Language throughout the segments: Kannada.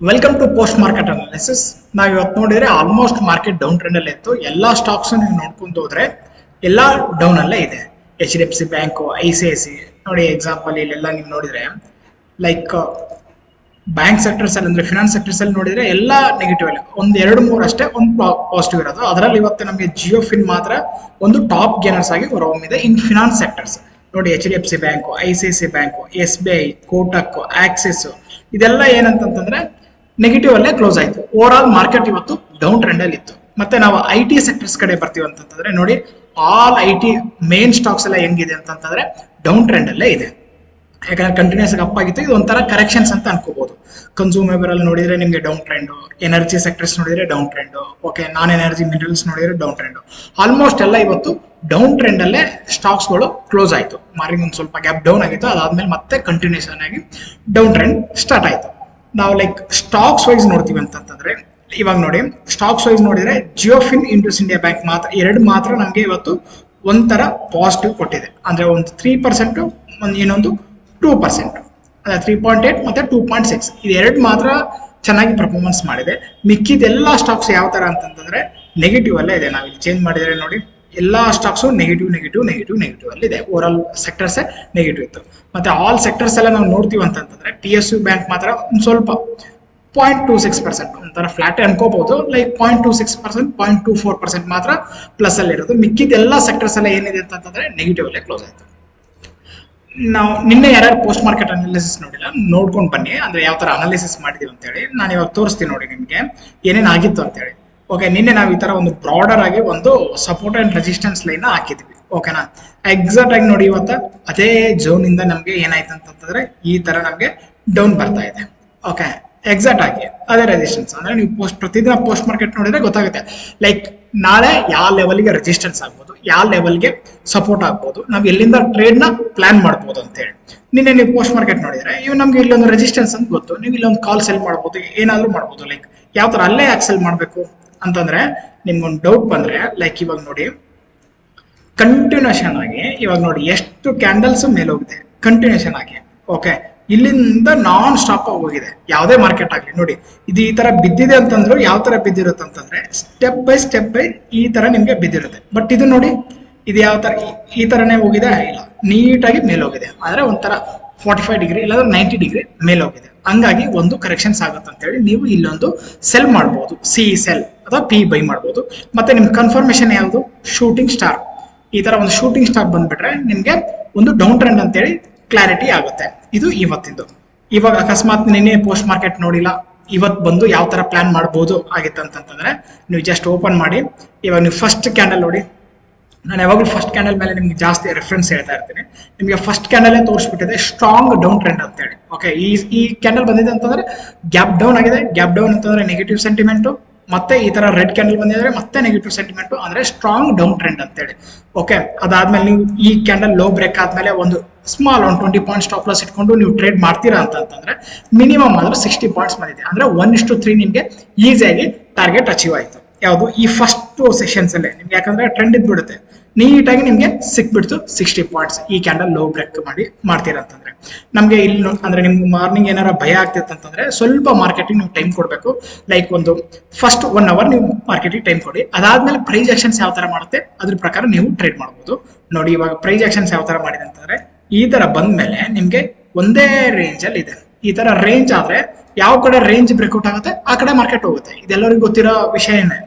Welcome to post market analysis. ನಾವು ಇವತ್ತು ನೋಡಿದ್ರೆ ಆಲ್ಮೋಸ್ಟ್ ಮಾರ್ಕೆಟ್ ಡೌನ್ ಟ್ರೆಂಡ್ ಅಲ್ಲೇ ಇತ್ತು. ಎಲ್ಲಾ ಸ್ಟಾಕ್ಸ್ ನೀವು ನೋಡ್ಕೊಂತ ಹೋದ್ರೆ ಎಲ್ಲಾ ಡೌನ್ ಅಲ್ಲೇ ಇದೆ. HDFC ಬ್ಯಾಂಕು, ICICI ನೋಡಿ ಎಕ್ಸಾಂಪಲ್ ಇಲ್ಲೆಲ್ಲ ನೀವು ನೋಡಿದ್ರೆ ಲೈಕ್ ಬ್ಯಾಂಕ್ ಸೆಕ್ಟರ್ಸ್ ಅಲ್ಲಿ ಅಂದ್ರೆ ಫಿನಾನ್ಸ್ ಸೆಕ್ಟರ್ಸ್ ಅಲ್ಲಿ ನೋಡಿದ್ರೆ ಎಲ್ಲ ನೆಗೆಟಿವ್ ಅಲ್ಲಿ ಒಂದ್ ಎರಡು ಮೂರು ಅಷ್ಟೇ ಒಂದು ಪಾಸಿಟಿವ್ ಇರೋದು. ಅದರಲ್ಲಿ ಇವತ್ತು ನಮಗೆ ಜಿಯೋ ಫಿನ್ ಮಾತ್ರ ಒಂದು ಟಾಪ್ ಗೇನರ್ಸ್ ಆಗಿ ಹೊರಹೊಮ್ಮಿದೆ ಇನ್ ಫಿನಾನ್ಸ್ ಸೆಕ್ಟರ್ಸ್. ನೋಡಿ HDFC bank, ICICI bank, SBI, Kotak, Axis ಇದೆಲ್ಲ ಏನಂತಂದ್ರೆ ನೆಗೆಟಿವ್ ಅಲ್ಲೇ ಕ್ಲೋಸ್ ಆಯ್ತು. ಓವರ್ ಆಲ್ ಮಾರ್ಕೆಟ್ ಇವತ್ತು ಡೌನ್ ಟ್ರೆಂಡ್ ಅಲ್ಲಿ ಇತ್ತು. ಮತ್ತೆ ನಾವು IT ಸೆಕ್ಟರ್ಸ್ ಕಡೆ ಬರ್ತೀವಿ ಅಂತಂದ್ರೆ ನೋಡಿ ಆಲ್ IT ಮೇನ್ ಸ್ಟಾಕ್ಸ್ ಎಲ್ಲ ಹೆಂಗಿದೆ ಅಂತಂದ್ರೆ ಡೌನ್ ಟ್ರೆಂಡ್ ಅಲ್ಲೇ ಇದೆ. ಯಾಕಂದ್ರೆ ಕಂಟಿನ್ಯೂಸ್ ಅಪ್ ಆಗಿತ್ತು. ಇದು ಒಂಥರ ಕರೆಕ್ಷನ್ಸ್ ಅಂತ ಅನ್ಕೋಬಹುದು. ಕನ್ಸೂಮೇಬಲ್ ಅಲ್ಲಿ ನೋಡಿದ್ರೆ ನಿಮಗೆ ಡೌನ್ ಟ್ರೆಂಡ್, ಎನರ್ಜಿ ಸೆಕ್ಟರ್ಸ್ ನೋಡಿದ್ರೆ ಡೌನ್ ಟ್ರೆಂಡ್, ಓಕೆ ನಾನ್ ಎನರ್ಜಿ ಮಿನರಲ್ಸ್ ನೋಡಿದ್ರೆ ಡೌನ್ ಟ್ರೆಂಡ್. ಆಲ್ಮೋಸ್ಟ್ ಎಲ್ಲ ಇವತ್ತು ಡೌನ್ ಟ್ರೆಂಡ್ ಅಲ್ಲೇ ಸ್ಟಾಕ್ಸ್ ಗಳು ಕ್ಲೋಸ್ ಆಯ್ತು. ಮಾರ್ನಿಂಗ್ ಒಂದು ಸ್ವಲ್ಪ ಗ್ಯಾಪ್ ಡೌನ್ ಆಗಿತ್ತು, ಅದಾದ್ಮೇಲೆ ಮತ್ತೆ ಕಂಟಿನ್ಯೂಷನ್ ಆಗಿ ಡೌನ್ ಟ್ರೆಂಡ್ ಸ್ಟಾರ್ಟ್ ಆಯ್ತು. ನಾವು ಲೈಕ್ ಸ್ಟಾಕ್ಸ್ ವೈಸ್ ನೋಡ್ತೀವಿ ಅಂತಂದ್ರೆ ಇವಾಗ ನೋಡಿ ಸ್ಟಾಕ್ಸ್ ವೈಸ್ ನೋಡಿದ್ರೆ ಜಿಯೋಫಿನ್, ಇಂಡಸ್ ಇಂಡಿಯಾ ಬ್ಯಾಂಕ್ ಮಾತ್ರ ಎರಡು ಮಾತ್ರ ನಮಗೆ ಇವತ್ತು ಒಂಥರ ಪಾಸಿಟಿವ್ ಕೊಟ್ಟಿದೆ. ಅಂದ್ರೆ ಒಂದು 3%, ಒಂದು ಇನ್ನೊಂದು 2%, 3.8 ಮತ್ತೆ 2.6 ಇದು ಎರಡು ಮಾತ್ರ ಚೆನ್ನಾಗಿ ಪರ್ಫಾರ್ಮೆನ್ಸ್ ಮಾಡಿದೆ. ಮಿಕ್ಕಿದೆಲ್ಲ ಸ್ಟಾಕ್ಸ್ ಯಾವ ತರ ಅಂತಂದ್ರೆ ನೆಗೆಟಿವ್ ಅಲ್ಲೇ ಇದೆ. ನಾವು ಇಲ್ಲಿ ಚೇಂಜ್ ಮಾಡಿದ್ರೆ ನೋಡಿ ಎಲ್ಲಾ ಸ್ಟಾಕ್ಸ್ ನೆಗೆಟಿವ್ ಅಲ್ಲಿ ಇದೆ. ಓವರ್ ಆಲ್ ಸೆಕ್ಟರ್ಸ್ ನೆಗೆಟಿವ್ ಇತ್ತು. ಮತ್ತೆ ಆಲ್ ಸೆಕ್ಟರ್ಸ್ ಎಲ್ಲ ನಾವು ನೋಡ್ತೀವಿ ಅಂತಂದ್ರೆ PSU ಬ್ಯಾಂಕ್ ಮಾತ್ರ ಒಂದು ಸ್ವಲ್ಪ 0.26% ಒಂಥರ ಫ್ಲಾಟ್ ಅನ್ಕೋಬಹುದು. ಲೈಕ್ 0.26%, 0.24% ಮಾತ್ರ ಪ್ಲಸ್ ಅಲ್ಲಿ ಇರೋದು. ಮಿಕ್ಕಿದೆಲ್ಲ ಸೆಕ್ಟರ್ಸ್ ಎಲ್ಲ ಏನಿದೆ ಅಂತಂದ್ರೆ ನೆಗೆಟಿವ್ ಅಲ್ಲೇ ಕ್ಲೋಸ್ ಆಯ್ತು. ನಾವು ನಿನ್ನೆ ಯಾರ್ಯಾರು ಪೋಸ್ಟ್ ಮಾರ್ಕೆಟ್ ಅನಾಲಿಸಿಸ್ ನೋಡಿಲ್ಲ ನೋಡ್ಕೊಂಡು ಬನ್ನಿ, ಅಂದ್ರೆ ಯಾವ ತರ ಅನಾಲಿಸಿಸ್ ಮಾಡಿದೀವಿ ಅಂತ ಹೇಳಿ ನಾನು ಇವಾಗ ತೋರಿಸ್ತೀನಿ ನೋಡಿ ನಿಮ್ಗೆ ಏನೇನ್ ಆಗಿತ್ತು ಅಂತ ಹೇಳಿ. ಓಕೆ, ನಿನ್ನೆ ನಾವು ಈ ತರ ಒಂದು ಬ್ರಾಡರ್ ಆಗಿ ಒಂದು ಸಪೋರ್ಟ್ ಅಂಡ್ ರೆಸಿಸ್ಟೆನ್ಸ್ ಲೈನ್ ಹಾಕಿದ್ವಿ. ಓಕೆನಾ, ಎಕ್ಸಾಕ್ಟ್ ಆಗಿ ನೋಡಿ ಇವತ್ತ ಅದೇ ಝೋನ್ ಇಂದ ನಮ್ಗೆ ಏನಾಯ್ತು ಅಂತಂದ್ರೆ ಈ ತರ ನಮ್ಗೆ ಡೌನ್ ಬರ್ತಾ ಇದೆ. ಓಕೆ, ಎಕ್ಸಾಕ್ಟ್ ಆಗಿ ಅದೇ ರೆಸಿಸ್ಟೆನ್ಸ್. ಅಂದ್ರೆ ನೀವು ಪ್ರತಿದಿನ ಪೋಸ್ಟ್ ಮಾರ್ಕೆಟ್ ನೋಡಿದ್ರೆ ಗೊತ್ತಾಗುತ್ತೆ ಲೈಕ್ ನಾಳೆ ಯಾವ ಲೆವೆಲ್ಗೆ ರೆಸಿಸ್ಟೆನ್ಸ್ ಆಗ್ಬೋದು, ಯಾವ ಲೆವೆಲ್ಗೆ ಸಪೋರ್ಟ್ ಆಗ್ಬೋದು, ನಾವು ಎಲ್ಲಿಂದ ಟ್ರೇಡ್ ನ ಪ್ಲಾನ್ ಮಾಡ್ಬೋದು ಅಂತ ಹೇಳಿ. ನಿನ್ನೆ ನೀವು ಪೋಸ್ಟ್ ಮಾರ್ಕೆಟ್ ನೋಡಿದ್ರೆ ಇವ್ ನಮ್ಗೆ ಇಲ್ಲೊಂದು ರೆಸಿಸ್ಟೆನ್ಸ್ ಅಂತ ಗೊತ್ತು, ನೀವು ಇಲ್ಲೊಂದು ಕಾಲ್ ಸೆಲ್ ಮಾಡ್ಬೋದು, ಏನಾದ್ರೂ ಮಾಡ್ಬೋದು. ಲೈಕ್ ಯಾವ ತರ ಅಲ್ಲೇ ಯಾಕೆ ಸೆಲ್ ಮಾಡ್ಬೇಕು ಅಂತಂದ್ರೆ ನಿಮ್ಗೊಂದು ಡೌಟ್ ಬಂದ್ರೆ ಲೈಕ್ ಇವಾಗ ನೋಡಿ ಕಂಟಿನ್ಯೂಷನ್ ಆಗಿ ಇವಾಗ ನೋಡಿ ಎಷ್ಟು ಕ್ಯಾಂಡಲ್ಸ್ ಮೇಲೆ ಹೋಗಿದೆ ಕಂಟಿನ್ಯೂಷನ್ ಆಗಿ. ಓಕೆ, ಇಲ್ಲಿಂದ ನಾನ್ ಸ್ಟಾಪ್ ಆಗಿ ಹೋಗಿದೆ. ಯಾವುದೇ ಮಾರ್ಕೆಟ್ ಆಗ್ಲಿ ನೋಡಿ ಇದು ಈ ತರ ಬಿದ್ದಿದೆ ಅಂತಂದ್ರು ಯಾವ ತರ ಬಿದ್ದಿರುತ್ತೆ ಅಂತಂದ್ರೆ ಸ್ಟೆಪ್ ಬೈ ಈ ತರ ನಿಮ್ಗೆ ಬಿದ್ದಿರುತ್ತೆ. ಬಟ್ ಇದು ನೋಡಿ ಇದು ಯಾವ ತರ ಈ ತರನೇ ಹೋಗಿದೆ, ಇಲ್ಲ ನೀಟಾಗಿ ಮೇಲೆ ಹೋಗಿದೆ. ಆದ್ರೆ ಒಂಥರ 45 ಡಿಗ್ರಿ ಇಲ್ಲಾಂದ್ರೆ 90 ಡಿಗ್ರಿ ಮೇಲೆ ಹೋಗಿದೆ. ಹಂಗಾಗಿ ಒಂದು ಕರೆಕ್ಷನ್ಸ್ ಆಗುತ್ತೆ ಅಂತ ಹೇಳಿ ನೀವು ಇಲ್ಲೊಂದು ಸೆಲ್ ಮಾಡ್ಬೋದು, ಸಿ ಸೆಲ್ ಅಥವಾ P ಬೈ ಮಾಡ್ಬೋದು. ಮತ್ತೆ ನಿಮ್ ಕನ್ಫರ್ಮೇಶನ್ ಯಾವುದು, ಶೂಟಿಂಗ್ ಸ್ಟಾರ್. ಈ ತರ ಒಂದು ಶೂಟಿಂಗ್ ಸ್ಟಾರ್ ಬಂದ್ಬಿಟ್ರೆ ನಿಮ್ಗೆ ಒಂದು ಡೌನ್ ಟ್ರೆಂಡ್ ಅಂತೇಳಿ ಕ್ಲಾರಿಟಿ ಆಗುತ್ತೆ. ಇದು ಇವತ್ತಿಂದು. ಇವಾಗ ಅಕಸ್ಮಾತ್ ನಿನ್ನೆ ಪೋಸ್ಟ್ ಮಾರ್ಕೆಟ್ ನೋಡಿಲ್ಲ, ಇವತ್ತು ಬಂದು ಯಾವ ತರ ಪ್ಲಾನ್ ಮಾಡಬಹುದು ಆಗಿತ್ತು ಅಂತಂದ್ರೆ ನೀವು ಜಸ್ಟ್ ಓಪನ್ ಮಾಡಿ ಇವಾಗ ನೀವು ಫಸ್ಟ್ ಕ್ಯಾಂಡಲ್ ನೋಡಿ. ನಾನು ಯಾವಾಗಲೂ ಫಸ್ಟ್ ಕ್ಯಾಂಡಲ್ ಮೇಲೆ ನಿಮ್ಗೆ ಜಾಸ್ತಿ ರೆಫರೆನ್ಸ್ ಹೇಳ್ತಾ ಇರ್ತೀನಿ. ನಿಮಗೆ ಫಸ್ಟ್ ಕ್ಯಾಂಡಲ್ ತೋರಿಸ್ಬಿಟ್ಟಿದೆ ಸ್ಟ್ರಾಂಗ್ ಡೌನ್ ಟ್ರೆಂಡ್ ಅಂತ ಹೇಳಿ. ಓಕೆ, ಈ ಕ್ಯಾಂಡಲ್ ಬಂದಿದೆ ಅಂತಂದ್ರೆ ಗ್ಯಾಪ್ ಡೌನ್ ಆಗಿದೆ. ಗ್ಯಾಪ್ ಡೌನ್ ಅಂತಂದ್ರೆ ನೆಗೆಟಿವ್ ಸೆಂಟಿಮೆಂಟ್. ಮತ್ತೆ ಈ ತರ ರೆಡ್ ಕ್ಯಾಂಡಲ್ ಬಂದಿದ್ರೆ ಮತ್ತೆ ನೆಗೆಟಿವ್ ಸೆಂಟಿಮೆಂಟ್, ಅಂದ್ರೆ ಸ್ಟ್ರಾಂಗ್ ಡೌನ್ ಟ್ರೆಂಡ್ ಅಂತ ಹೇಳಿ. ಓಕೆ, ಅದಾದ್ಮೇಲೆ ನೀವು ಈ ಕ್ಯಾಂಡಲ್ ಲೋ ಬ್ರೇಕ್ ಆದ್ಮೇಲೆ ಒಂದು ಸ್ಮಾಲ್ ಒಂದು 20 ಪಾಯಿಂಟ್ ಸ್ಟಾಪ್ ಲಾಸ್ ಇಟ್ಕೊಂಡು ನೀವು ಟ್ರೇಡ್ ಮಾಡ್ತೀರಾ ಅಂತಂದ್ರೆ ಮಿನಿಮಮ್ ಆದ್ರೂ 60 ಪಾಯಿಂಟ್ಸ್ ಬಂದಿದೆ. ಅಂದ್ರೆ 1:3 ನಿಮ್ಗೆ ಈಸಿಯಾಗಿ ಟಾರ್ಗೆಟ್ ಅಚೀವ್ ಆಯ್ತು. ಯಾವುದು ಈ ಫಸ್ಟ್ ಸೆಷನ್ಸ್ ಅಲ್ಲೇ ನಿಮ್ಗೆ, ಯಾಕಂದ್ರೆ ಟ್ರೆಂಡ್ ಇದ್ಬಿಡುತ್ತೆ ನೀಟಾಗಿ ನಿಮ್ಗೆ ಸಿಕ್ಬಿಡ್ತು 60 ಪಾಯಿಂಟ್ಸ್. ಈ ಕ್ಯಾಂಡಲ್ ಲೋ ಬ್ರೇಕ್ ಮಾಡ್ತೀರಾ ಅಂತಂದ್ರೆ ನಮ್ಗೆ ಇಲ್ಲಿ ಅಂದ್ರೆ ನಿಮ್ಗೆ ಮಾರ್ನಿಂಗ್ ಏನಾರ ಭಯ ಆಗ್ತಿತ್ತು ಅಂತಂದ್ರೆ ಸ್ವಲ್ಪ ಮಾರ್ಕೆಟಿಂಗ್ ನೀವು ಟೈಮ್ ಕೊಡ್ಬೇಕು. ಲೈಕ್ ಒಂದು ಫಸ್ಟ್ 1 ಅವರ್ ನೀವು ಮಾರ್ಕೆಟಿಂಗ್ ಟೈಮ್ ಕೊಡಿ. ಅದಾದ್ಮೇಲೆ ಪ್ರೈಸ್ ಆಕ್ಷನ್ಸ್ ಯಾವ ತರ ಮಾಡುತ್ತೆ ಅದ್ರ ಪ್ರಕಾರ ನೀವು ಟ್ರೇಡ್ ಮಾಡ್ಬೋದು. ನೋಡಿ ಇವಾಗ ಪ್ರೈಸ್ ಆಕ್ಷನ್ಸ್ ಯಾವ ತರ ಮಾಡಿದೆ ಅಂತಂದ್ರೆ ಈ ತರ ಬಂದ್ಮೇಲೆ ನಿಮ್ಗೆ ಒಂದೇ ರೇಂಜ್ ಅಲ್ಲಿ ಇದೆ. ಈ ತರ ರೇಂಜ್ ಆದ್ರೆ ಯಾವ ಕಡೆ ರೇಂಜ್ ಬ್ರೇಕ್ಔಟ್ ಆಗುತ್ತೆ ಆ ಕಡೆ ಮಾರ್ಕೆಟ್ ಹೋಗುತ್ತೆ. ಇದೆಲ್ಲರಿಗೂ ಗೊತ್ತಿರೋ ವಿಷಯನೇ.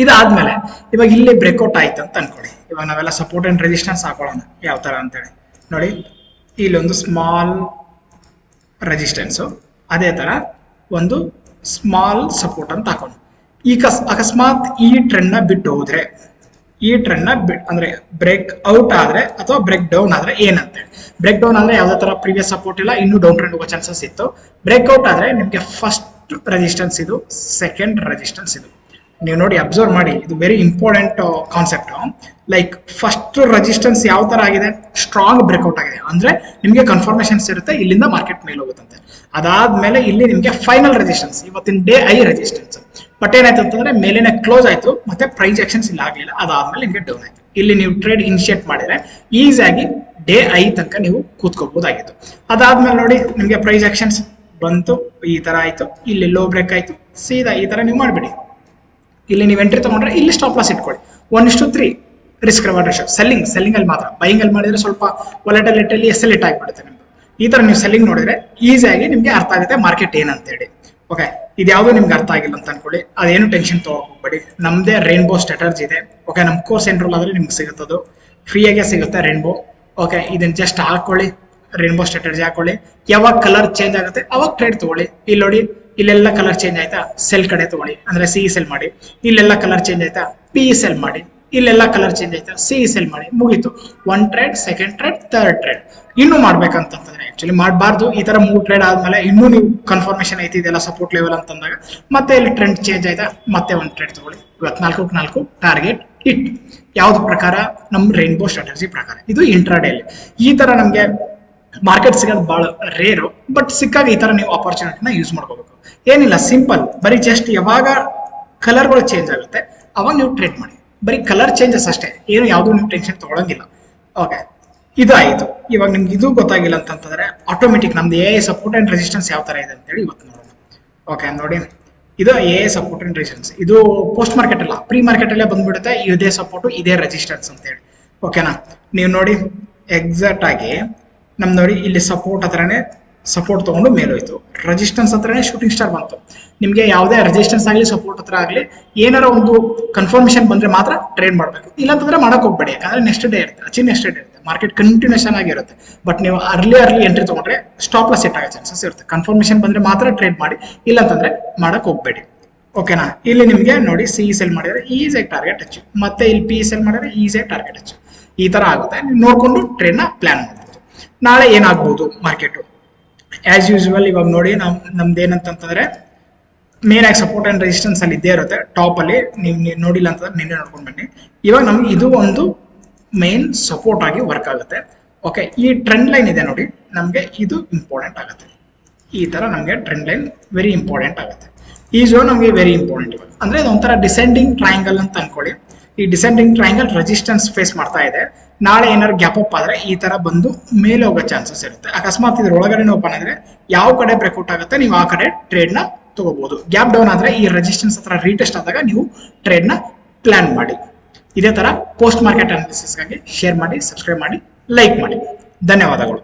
ಇದಾದ್ಮೇಲೆ ಇವಾಗ ಇಲ್ಲಿ ಬ್ರೇಕ್ಔಟ್ ಆಯ್ತು ಅಂತ ಅನ್ಕೊಳ್ಳಿ. ಇವಾಗ ನಾವೆಲ್ಲ ಸಪೋರ್ಟ್ ಅಂಡ್ ರೆಸಿಸ್ಟೆನ್ಸ್ ಹಾಕೊಳ್ಳೋಣ ಯಾವ ತರ ಅಂತೇಳಿ. ನೋಡಿ ಇಲ್ಲೊಂದು ಸ್ಮಾಲ್ ರೆಸಿಸ್ಟೆನ್ಸ್, ಅದೇ ತರ ಒಂದು ಸ್ಮಾಲ್ ಸಪೋರ್ಟ್ ಅಂತ ಹಾಕೋಣ. ಈ ಅಕಸ್ಮಾತ್ ಈ ಟ್ರೆಂಡ್ ನ ಬಿಟ್ಟು ಹೋದ್ರೆ, ಈ ಟ್ರೆಂಡ್ ನ ಅಂದ್ರೆ ಬ್ರೇಕ್ ಔಟ್ ಆದ್ರೆ ಅಥವಾ ಬ್ರೇಕ್ ಡೌನ್ ಆದ್ರೆ ಏನಂತೆ. ಬ್ರೇಕ್ ಡೌನ್ ಆದ್ರೆ ಯಾವ್ದೇ ತರ ಪ್ರೀವಿಯಸ್ ಸಪೋರ್ಟ್ ಇಲ್ಲ, ಇನ್ನೂ ಡೌನ್ ಟ್ರೆಂಡ್ ಹೋಗೋ ಚಾನ್ಸಸ್ ಇತ್ತು. ಬ್ರೇಕ್ಔಟ್ ಆದ್ರೆ ನಿಮ್ಗೆ ಫಸ್ಟ್ ರೆಸಿಸ್ಟೆನ್ಸ್ ಇದು, ಸೆಕೆಂಡ್ ರೆಸಿಸ್ಟೆನ್ಸ್ ಇದು. ನೀವು ನೋಡಿ ಅಬ್ಸರ್ವ್ ಮಾಡಿ, ಇದು very important concept. Like first resistance ಯಾವ ತರ ಆಗಿದೆ, ಸ್ಟ್ರಾಂಗ್ ಬ್ರೇಕ್ಔಟ್ ಆಗಿದೆ ಅಂದ್ರೆ ನಿಮ್ಗೆ ಕನ್ಫರ್ಮೇಶನ್ಸ್ ಇರುತ್ತೆ ಇಲ್ಲಿಂದ ಮಾರ್ಕೆಟ್ ಮೇಲೆ ಹೋಗುತ್ತಂತೆ. ಅದಾದ್ಮೇಲೆ ಇಲ್ಲಿ ನಿಮ್ಗೆ ಫೈನಲ್ ರೆಸಿಸ್ಟೆನ್ಸ್, ಇವತ್ತಿನ ಡೇ ಐ ರೆಸಿಸ್ಟೆನ್ಸ್. ಬಟ್ ಏನಾಯ್ತು ಅಂತಂದ್ರೆ ಮೇಲೇನೆ ಕ್ಲೋಸ್ ಆಯ್ತು, ಮತ್ತೆ ಪ್ರೈಸ್ ಆಕ್ಷನ್ಸ್ ಇಲ್ಲ ಆಗ್ಲಿಲ್ಲ. ಅದಾದ್ಮೇಲೆ ನಿಮ್ಗೆ ಡೌನ್ ಆಯ್ತು. ಇಲ್ಲಿ ನೀವು ಟ್ರೇಡ್ ಇನಿಷಿಯೇಟ್ ಮಾಡಿದ್ರೆ ಈಸಿಯಾಗಿ ಡೇ ಐ ತನಕ ನೀವು ಕೂತ್ಕೋಬಹುದಾಗಿತ್ತು. ಅದಾದ್ಮೇಲೆ ನೋಡಿ ನಿಮ್ಗೆ ಪ್ರೈಸ್ ಆಕ್ಷನ್ಸ್ ಬಂತು, ಈ ತರ ಆಯ್ತು, ಇಲ್ಲಿ ಲೋ ಬ್ರೇಕ್ ಆಯ್ತು, ಸೀದಾ ಈ ತರ ನೀವು ಮಾಡ್ಬಿಡಿ. ಇಲ್ಲಿ ನೀವು ಎಂಟ್ರಿ ತಗೊಂಡ್ರೆ ಇಲ್ಲಿ ಸ್ಟಾಪ್ ಲಾಸ್ ಇಟ್ಕೊಳ್ಳಿ. 1:3 ರಿಸ್ಕ್ ರಿವಾರ್ಡ್ ರೇಷಿಯೋ. ಸೆಲ್ಲಿಂಗ್ ಅಲ್ಲಿ ಮಾತ್ರ, ಬೈಯಿಂಗ್ ಅಲ್ಲಿ ಮಾಡಿದ್ರೆ ಸ್ವಲ್ಪ ವಾಲಟಿಲಿಟಿಯಲ್ಲಿ ಎಸ್ಎಲ್ಇಟ್ ಆಗಿಬಿಡುತ್ತೆ ನಿಮ್ದು. ಈ ತರ ನೀವು ಸೆಲ್ಲಿಂಗ್ ನೋಡಿದ್ರೆ ಈಸಿಯಾಗಿ ನಿಮ್ಗೆ ಅರ್ಥ ಆಗುತ್ತೆ ಮಾರ್ಕೆಟ್ ಏನಂತೇಳಿ. ಓಕೆ, ಇದ್ಯಾವುದೋ ನಿಮ್ಗೆ ಅರ್ಥ ಆಗಿಲ್ಲ ಅಂತ ಅನ್ಕೊಳ್ಳಿ, ಅದೇನು ಟೆನ್ಷನ್ ತಗೋಬೇಡಿ. ನಮ್ದೇ ರೈನ್ಬೋ ಸ್ಟ್ರಾಟಜಿ ಇದೆ. ಓಕೆ, ನಮ್ ಕೋರ್ಸ್ ಎನ್ರೋಲ್ ಆದ್ರೆ ನಿಮ್ಗೆ ಸಿಗುತ್ತದು, ಫ್ರೀಯಾಗೆ ಸಿಗುತ್ತೆ ರೈನ್ಬೋ. ಓಕೆ, ಇದನ್ನ ಜಸ್ಟ್ ಹಾಕೊಳ್ಳಿ, ರೈನ್ಬೋ ಸ್ಟ್ರಾಟಜಿ ಹಾಕೊಳ್ಳಿ. ಯಾವಾಗ ಕಲರ್ ಚೇಂಜ್ ಆಗುತ್ತೆ ಅವಾಗ ಟ್ರೇಡ್ ತಗೊಳ್ಳಿ. ಇಲ್ಲಿ ನೋಡಿ, ಇಲ್ಲೆಲ್ಲ ಕಲರ್ ಚೇಂಜ್ ಆಯ್ತಾ, ಸೆಲ್ ಕಡೆ ತಗೊಳ್ಳಿ, ಅಂದ್ರೆ ಸಿ ಸೆಲ್ ಮಾಡಿ. ಇಲ್ಲೆಲ್ಲ ಕಲರ್ ಚೇಂಜ್ ಆಯ್ತಾ, ಪಿ ಸೆಲ್ ಮಾಡಿ. ಇಲ್ಲೆಲ್ಲ ಕಲರ್ ಚೇಂಜ್ ಆಯ್ತಾ, ಸಿ ಸೆಲ್ ಮಾಡಿ, ಮುಗೀತು. 1 trade, 2nd trade, 3rd trade. ಇನ್ನು ಮಾಡ್ಬೇಕಂತಂದ್ರೆ ಆಕ್ಚುಲಿ ಮಾಡಬಾರ್ದು. ಈ ತರ 3 ಟ್ರೇಡ್ ಆದ್ಮೇಲೆ ಇನ್ನೂ ನೀವು ಕನ್ಫರ್ಮೇಶನ್ ಐತಿ ಇದೆಲ್ಲ ಸಪೋರ್ಟ್ ಲೆವೆಲ್ ಅಂತಂದಾಗ ಮತ್ತೆ ಇಲ್ಲಿ ಟ್ರೆಂಡ್ ಚೇಂಜ್ ಆಯ್ತಾ, ಮತ್ತೆ 1 ಟ್ರೇಡ್ ತಗೊಳ್ಳಿ. ಇವತ್ತು 4 ಟಾರ್ಗೆಟ್ ಇಟ್. ಯಾವ್ದು ಪ್ರಕಾರ? ನಮ್ ರೈನ್ಬೋ ಸ್ಟ್ರಾಟಜಿ ಪ್ರಕಾರ. ಇದು ಇಂಟ್ರಾಡೇಲಿ. ಈ ತರ ನಮ್ಗೆ ಮಾರ್ಕೆಟ್ ಸಿಗೋದು ಬಹಳ ರೇರು, ಬಟ್ ಸಿಕ್ಕಾಗ ಈ ತರ ನೀವು ಆಪರ್ಚುನಿಟಿನ ಯೂಸ್ ಮಾಡ್ಕೋಬೇಕು. ಏನಿಲ್ಲ, ಸಿಂಪಲ್. ಬರೀ ಜಸ್ಟ್ ಯಾವಾಗ ಕಲರ್ಗಳು ಚೇಂಜ್ ಆಗುತ್ತೆ ಅವಾಗ ನೀವು ಟ್ರೇಡ್ ಮಾಡಿ. ಬರೀ ಕಲರ್ ಚೇಂಜಸ್ ಅಷ್ಟೇ, ಏನು ಯಾವ್ದು ನೀವು ಟೆನ್ಷನ್ ತಗೊಳಂಗಿಲ್ಲ. ಓಕೆ, ಇದು ಆಯ್ತು. ಇವಾಗ ನಿಮ್ಗೆ ಇದು ಗೊತ್ತಾಗಿಲ್ಲ ಅಂತಂದ್ರೆ ಆಟೋಮೆಟಿಕ್ ನಮ್ದು ಎ ಸಪೋರ್ಟ್ ಅಂಡ್ ರೆಸಿಸ್ಟೆನ್ಸ್ ಯಾವ ತರ ಇದೆ ಅಂತೇಳಿ ಇವತ್ತು ನೋಡೋಣ. ಓಕೆ, ನೋಡಿ, ಇದು ಎ ಸಪೋರ್ಟ್ ಅಂಡ್ ರೆಸಿಸ್ಟೆನ್ಸ್. ಇದು ಪೋಸ್ಟ್ ಮಾರ್ಕೆಟ್ ಅಲ್ಲ, ಪ್ರೀ ಮಾರ್ಕೆಟ್ ಅಲ್ಲೇ ಬಂದ್ಬಿಡುತ್ತೆ. ಇದೇ ಸಪೋರ್ಟ್, ಇದೇ ರೆಸಿಸ್ಟೆನ್ಸ್ ಅಂತ ಹೇಳಿ. ಓಕೆನಾ? ನೀವು ನೋಡಿ ಎಕ್ಸಾಕ್ಟ್ ಆಗಿ ನಮ್ ನೋಡಿ ಇಲ್ಲಿ ಸಪೋರ್ಟ್ ಹತ್ರನೇ ಸಪೋರ್ಟ್ ತಗೊಂಡು ಮೇಲೋಯ್ತು, ರೆಸಿಸ್ಟೆನ್ಸ್ ಹತ್ರನೇ ಶೂಟಿಂಗ್ ಸ್ಟಾರ್ ಬಂತು. ನಿಮ್ಗೆ ಯಾವುದೇ ರೆಸಿಸ್ಟೆನ್ಸ್ ಆಗಲಿ ಸಪೋರ್ಟ್ ಹತ್ರ ಆಗಲಿ ಏನಾರ ಒಂದು ಕನ್ಫರ್ಮೇಶನ್ ಬಂದ್ರೆ ಮಾತ್ರ ಟ್ರೇಡ್ ಮಾಡಬೇಕು. ಇಲ್ಲಾಂತಂದ್ರೆ ಮಾಡಕ್ ಹೋಗ್ಬೇಡಿ, ಯಾಕಂದ್ರೆ ನೆಕ್ಸ್ಟ್ ಡೇ ಇರುತ್ತೆ, ನೆಕ್ಸ್ಟ್ ಡೇ ಇರುತ್ತೆ, ಮಾರ್ಕೆಟ್ ಕಂಟಿನ್ಯೂಷನ್ ಆಗಿರುತ್ತೆ. ಬಟ್ ನೀವು ಅರ್ಲಿ ಎಂಟ್ರಿ ತಗೊಂಡ್ರೆ ಸ್ಟಾಪ್ ಲಾಸ್ ಸೆಟ್ ಆಗೋ ಚಾನ್ಸಸ್ ಇರುತ್ತೆ. ಕನ್ಫರ್ಮೇಶನ್ ಬಂದ್ರೆ ಮಾತ್ರ ಟ್ರೇಡ್ ಮಾಡಿ, ಇಲ್ಲಾಂತಂದ್ರೆ ಮಾಡಕ್ ಹೋಗ್ಬೇಡಿ. ಓಕೆನಾ? ಇಲ್ಲಿ ನಿಮ್ಗೆ ನೋಡಿ ಸಿ ಸೆಲ್ ಮಾಡಿದ್ರೆ ಈಸಿಯಾಗಿ ಟಾರ್ಗೆಟ್ ಹಚ್ಚು, ಮತ್ತೆ ಇಲ್ಲಿ ಪಿ ಸೆಲ್ ಮಾಡಿದ್ರೆ ಈಸಿಯಾಗಿ ಟಾರ್ಗೆಟ್ ಹಚ್ಚು. ಈ ತರ ಆಗುತ್ತೆ. ನೀವು ನೋಡ್ಕೊಂಡು ಟ್ರೇಡ್ ನ ಪ್ಲಾನ್ ಮಾಡ್ಬೋದು. ನಾಳೆ ಏನಾಗ್ಬೋದು ಮಾರ್ಕೆಟ್ ಆಸ್ ಯೂಶುವಲ್. ಇವಾಗ ನೋಡಿ ನಮ್ದೇನಂತಂದ್ರೆ ಮೇನ್ ಆಗಿ ಸಪೋರ್ಟ್ ಅಂಡ್ ರೆಸಿಸ್ಟೆನ್ಸ್ ಅಲ್ಲಿ ಇದ್ದೇ ಇರುತ್ತೆ ಟಾಪ್ ಅಲ್ಲಿ. ನೀವು ನೋಡಿಲ್ಲ ಅಂತಂದ್ರೆ ನಿನ್ನೆ ನೋಡ್ಕೊಂಡು ಬನ್ನಿ. ಇವಾಗ ನಮ್ಗೆ ಇದು ಒಂದು ಮೇನ್ ಸಪೋರ್ಟ್ ಆಗಿ ವರ್ಕ್ ಆಗುತ್ತೆ. ಓಕೆ, ಈ ಟ್ರೆಂಡ್ ಲೈನ್ ಇದೆ ನೋಡಿ, ನಮ್ಗೆ ಇದು ಇಂಪಾರ್ಟೆಂಟ್ ಆಗುತ್ತೆ. ಈ ತರ ನಮ್ಗೆ ಟ್ರೆಂಡ್ ಲೈನ್ ವೆರಿ ಇಂಪಾರ್ಟೆಂಟ್ ಆಗುತ್ತೆ. ಈ ಝೋನ್ ನಮಗೆ ವೆರಿ ಇಂಪಾರ್ಟೆಂಟ್. ಇವಾಗ ಅಂದ್ರೆ ಇದೊಂಥರ ಡಿಸೆಂಡಿಂಗ್ ಟ್ರಯಾಂಗಲ್ ಅಂತ ಅನ್ಕೊಳ್ಳಿ. ಈ ಡಿಸೆಂಡಿಂಗ್ ಟ್ರಯಾಂಗಲ್ ರೆಸಿಸ್ಟೆನ್ಸ್ ಫೇಸ್ ಮಾಡ್ತಾ ಇದೆ. ನಾಳೆ ಏನಾದ್ರು ಗ್ಯಾಪ್ ಅಪ್ ಆದ್ರೆ ಈ ತರ ಬಂದು ಮೇಲೆ ಹೋಗೋ ಚಾನ್ಸಸ್ ಇರುತ್ತೆ. ಅಕಸ್ಮಾತ್ ಇದ್ರ ಒಳಗಡೆ ಓಪನ್ ಆದ್ರೆ ಯಾವ ಕಡೆ ಬ್ರೇಕ್ಔಟ್ ಆಗುತ್ತೆ ನೀವು ಆ ಕಡೆ ಟ್ರೇಡ್ ನ ತಗೋಬಹುದು. ಗ್ಯಾಪ್ ಡೌನ್ ಆದ್ರೆ ಈ ರೆಸಿಸ್ಟೆನ್ಸ್ ಹತ್ರ ರೀಟೆಸ್ಟ್ ಆದಾಗ ನೀವು ಟ್ರೇಡ್ ನ ಪ್ಲಾನ್ ಮಾಡಿ. ಇದೇ ತರ ಪೋಸ್ಟ್ ಮಾರ್ಕೆಟ್ ಅನಾಲಿಸಿಸ್ಗಾಗಿ ಶೇರ್ ಮಾಡಿ, ಸಬ್ಸ್ಕ್ರೈಬ್ ಮಾಡಿ, ಲೈಕ್ ಮಾಡಿ. ಧನ್ಯವಾದಗಳು.